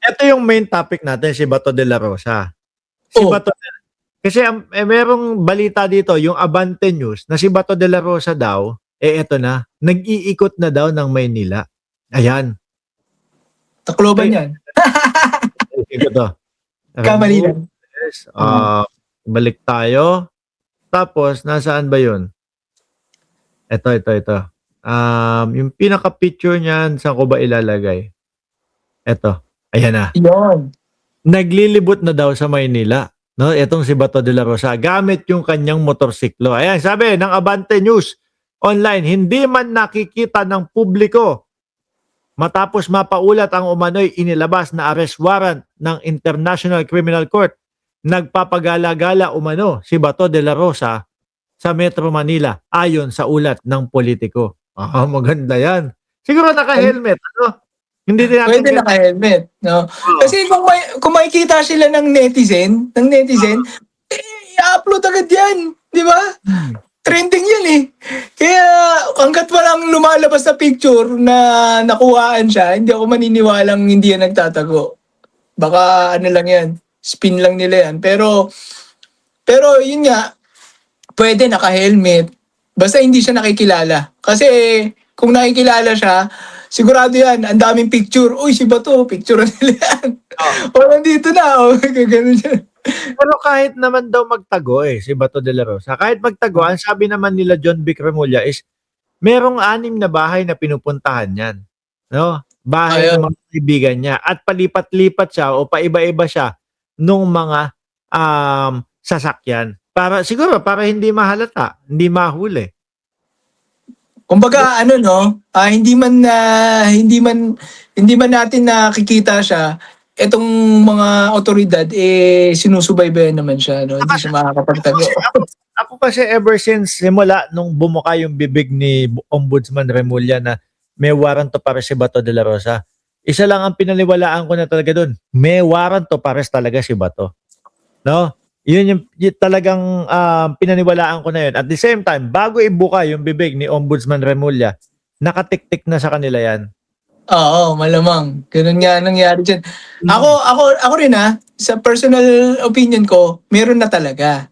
Ito yung main topic natin, si Bato de la Rosa. Si Oh, Bato kasi merong balita dito, yung Abante News, na si Bato de la Rosa daw, eto na, nag-iikot na daw ng Maynila. Ayan. Tacloban Ay, yan. ito to. Kamali lang. Removes. Balik tayo. Tapos, nasaan ba yun? Ito. Yung pinaka-picture niyan, saan ko ba ilalagay? Ito. Ayan na. Yun. Naglilibot na daw sa Maynila. No, itong si Bato de la Rosa gamit yung kanyang motorsiklo. Ayan, sabi ng Abante News online, hindi man nakikita ng publiko matapos mapaulat ang umano'y inilabas na arrest warrant ng International Criminal Court. Nagpapagala-gala umano si Bato de la Rosa sa Metro Manila ayon sa ulat ng politiko. Maganda yan. Siguro naka-helmet, ano? Hindi din natin Pwede naka-helmet, no? Kasi kung makikita sila ng netizen, i-upload agad yan, di ba? Trending yan eh. Kaya hanggat walang lumalabas na picture na nakuhaan siya, hindi ako maniniwalang hindi yan nagtatago. Baka ano lang yan, spin lang nila yan. Pero yun nga, pwede naka-helmet. Basta hindi siya nakikilala. Kasi kung nakikilala siya, sigurado yan, ang daming picture. Uy, si Bato, picture nila yan. O, nandito na. O, gano'n siya. Pero kahit naman daw magtago si Bato de la Rosa, kahit magtago, ang sabi naman nila John Vic Remulla is, merong 6 na bahay na pinupuntahan niyan. No? Bahay ng Ayun. mga kaibigan niya. At palipat-lipat siya o paiba-iba siya nung mga sasakyan. Siguro para hindi mahalata, hindi mahuli. Kumbaga ano no, hindi man natin nakikita siya, etong mga otoridad sinusubaybayan naman siya, no. Hindi siya makakapagtago. Ako kasi ever since simula nung bumuka yung bibig ni Ombudsman Remulla na may warrant to para si Bato de la Rosa, isa lang ang pinaniwalaan ko na talaga doon, may warrant to pares talaga si Bato. No? Yun yung talagang pinaniwalaan ko na yun. At the same time, bago ibuka yung bibig ni Ombudsman Remulla, nakatiktik na sa kanila yan. Oo, malamang. Ganun nga nangyari dyan. Ako rin sa personal opinion ko, meron na talaga.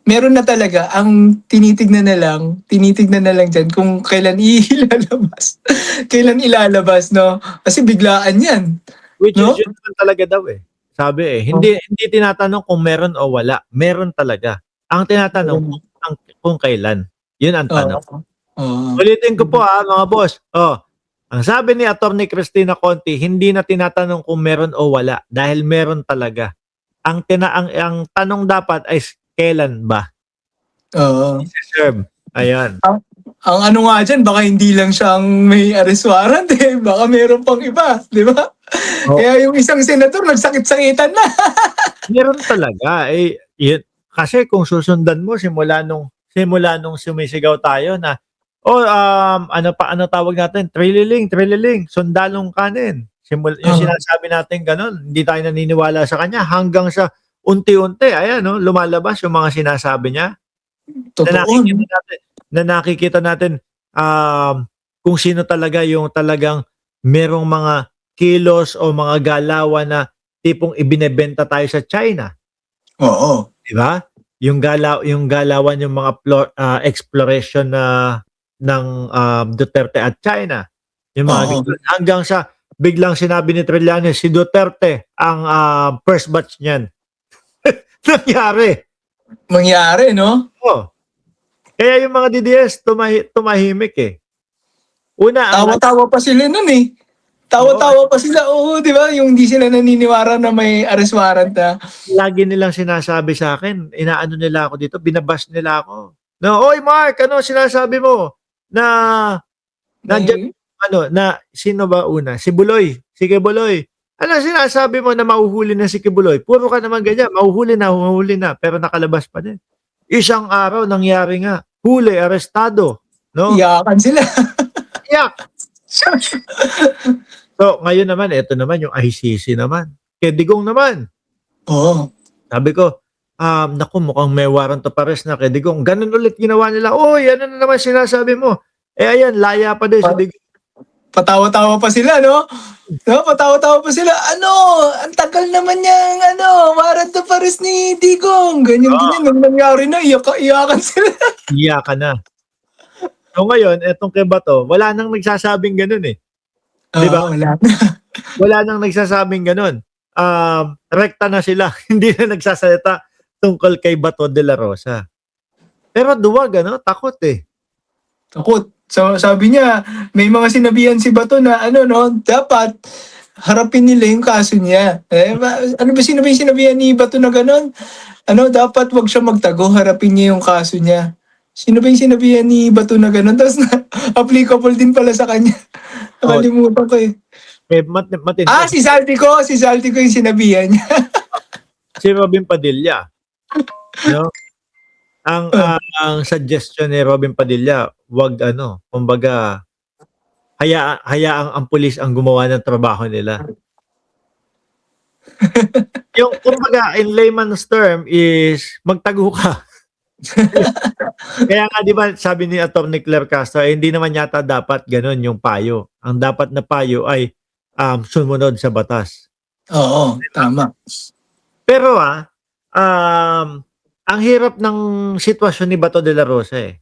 Meron na talaga. Ang tinitignan na lang dyan kung kailan ilalabas. Kailan ilalabas, no? Kasi biglaan yan. Which is No? yun naman talaga daw Sabi hindi tinatanong kung meron o wala. Meron talaga. Ang tinatanong kung kailan. Yun ang tanong. Oo. Ulitin ko po mga boss. Ang sabi ni Attorney Cristina Conti, hindi na tinatanong kung meron o wala dahil meron talaga. Ang tanong dapat ay kailan ba? Oo. Serve. Ayan. Ang ano nga dyan, baka hindi lang siyang may arrest warrant baka meron pang iba, di ba? Kaya yung isang senator nagsakit-sakitan na. Meron talaga. Kasi kung susundan mo simula nung sumisigaw tayo na ano tawag natin? Trililing, sundalong kanin. Yung sinasabi natin ganun, hindi tayo naniniwala sa kanya hanggang sa unti-unti, ayan lumalabas yung mga sinasabi niya. Totoo. Na nakikita natin kung sino talaga yung talagang merong mga kilos o mga galawan na tipong ibinebenta tayo sa China. Oo. Di ba? Yung galawan yung mga exploration ng Duterte at China. Yung mga hanggang sa biglang sinabi ni Trillanes si Duterte ang first batch niyan. Nangyari, no? Kaya yung mga DDS tumahimik Tawa-tawa pa sila nun Tawa-tawa pa sila. Oo, di ba? Yung hindi sila naniniwara na may arrest warrant na. Lagi nilang sinasabi sa akin, inaano nila ako dito, binabash nila ako. Oy Mark, ano sinasabi mo? Na sino ba una? Si Buloy. Si Kibuloy. Ano sinasabi mo na mahuhuli na si Kibuloy? Puro ka naman ganyan, mahuhuli na, pero nakalabas pa din. Isang araw nangyari nga, huli, arestado. No? Iyakan sila. Iyak. So, ngayon naman, ito naman yung ICC naman. Kedigong naman. Oo. Sabi ko, naku, mukhang may warrant of arrest na Kedigong. Ganun ulit ginawa nila. Oy, ano na naman sinasabi mo? Ayan, laya pa din si Digong. patawa-tawa pa sila, no? No, patawa-tawa pa sila. Ano, ang tagal naman niyang, warrant of arrest ni Digong. Ganyan-ganyan. Nung nangyari na, iyakan sila. Iyakan na. So ngayon, etong kay Bato, wala nang nagsasabing ganun eh. Di ba? Wala. Wala nang nagsasabing ganun. Rekta na sila. Hindi na nagsasalita tungkol kay Bato de la Rosa. Pero duwag, takot eh. Takot. So, sabi niya, may mga sinabihan si Bato na, dapat harapin nila yung kaso niya. Ano ba sinabihan ni Bato na gano'n? Dapat wag siya magtago, harapin niya yung kaso niya. Sino ba yung sinabihan ni Bato na gano'n? Tapos applicable din pala sa kanya. Nakalimutan ko eh. Matindi. Si Salty ko yung sinabihan niya. Si Robin Padilla. No? Ang suggestion ni Robin Padilla, wag kumbaga hayaang ang pulis ang gumawa ng trabaho nila. Yung kumbaga in layman's term is magtago ka. Kaya nga 'di ba sabi ni Atty. Claire Castro, hindi naman yata dapat gano'n yung payo. Ang dapat na payo ay sumunod sa batas. Oo, tama. Pero ang hirap ng sitwasyon ni Bato de la Rosa eh.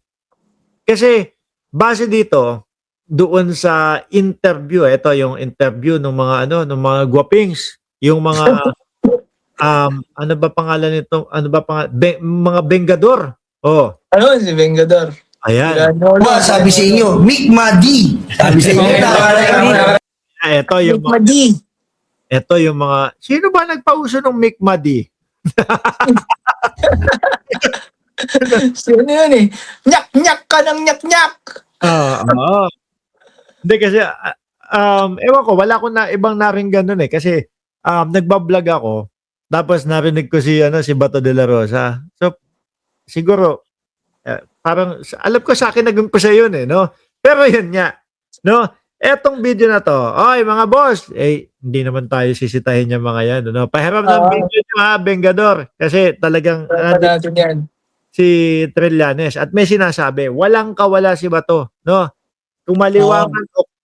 Kasi base dito doon sa interview, ito yung interview ng mga ng mga guwapings, yung mga ano ba pangalan nito? Mga Bengador. Oh, Si Vengador. ayan. Sabi sa inyo, Mick Madi. Sabi sa inyo, Ito yung mga, sino ba nagpauso ng Mick Madi? Sino yun eh? Nyak-nyak ka ng nyak-nyak! Oo. Hindi kasi, ewan ko, wala akong ibang naringgan nun eh. Kasi, nagbablog ako, tapos narinig ko si Bato de la Rosa. So, siguro, parang, alam ko sa akin nag-umpisa yun eh, no? Pero yun nga, no? Etong video na to, oy mga boss, hindi naman tayo sisitahin yung mga yan, no? Pahiram ng video nyo ha, Bengador. Kasi talagang, natin yan. si Trillanes at may sinasabi, walang kawala si Bato, no?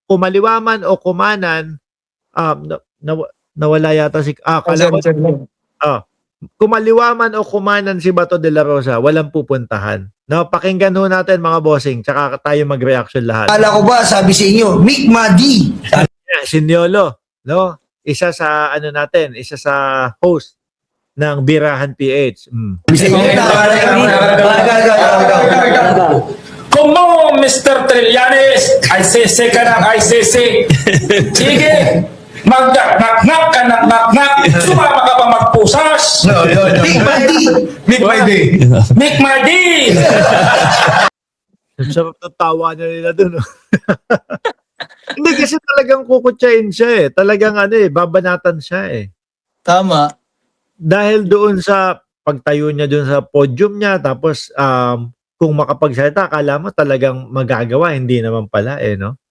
Kumaliwaman o kumanan, nawala yata si kumaliwaman o kumanan si Bato de la Rosa, walang pupuntahan. No, pakinggan ho natin mga bossing, tsaka tayo mag-reaction lahat. Kala ko ba, sabi sa inyo, Mick Madi. Si Niolo, no? Isa sa isa sa host ng Birahan PH. Sabi sa inyo, Como Mr. Trillanes, ICC ka ng ICC. Sige, mag-nak-nak ka ng nak-nak. Sumama ka pa magpusas. Mick Madi. Mick Mardi. Sarap ng tawa na nila dun. Hindi kasi talagang kukutsain siya eh. Talagang babanatan siya eh. Tama. Dahil doon sa pagtayo niya doon sa podium niya, tapos kung makapagsalita, akala mo talagang magagawa, hindi naman pala eh, no?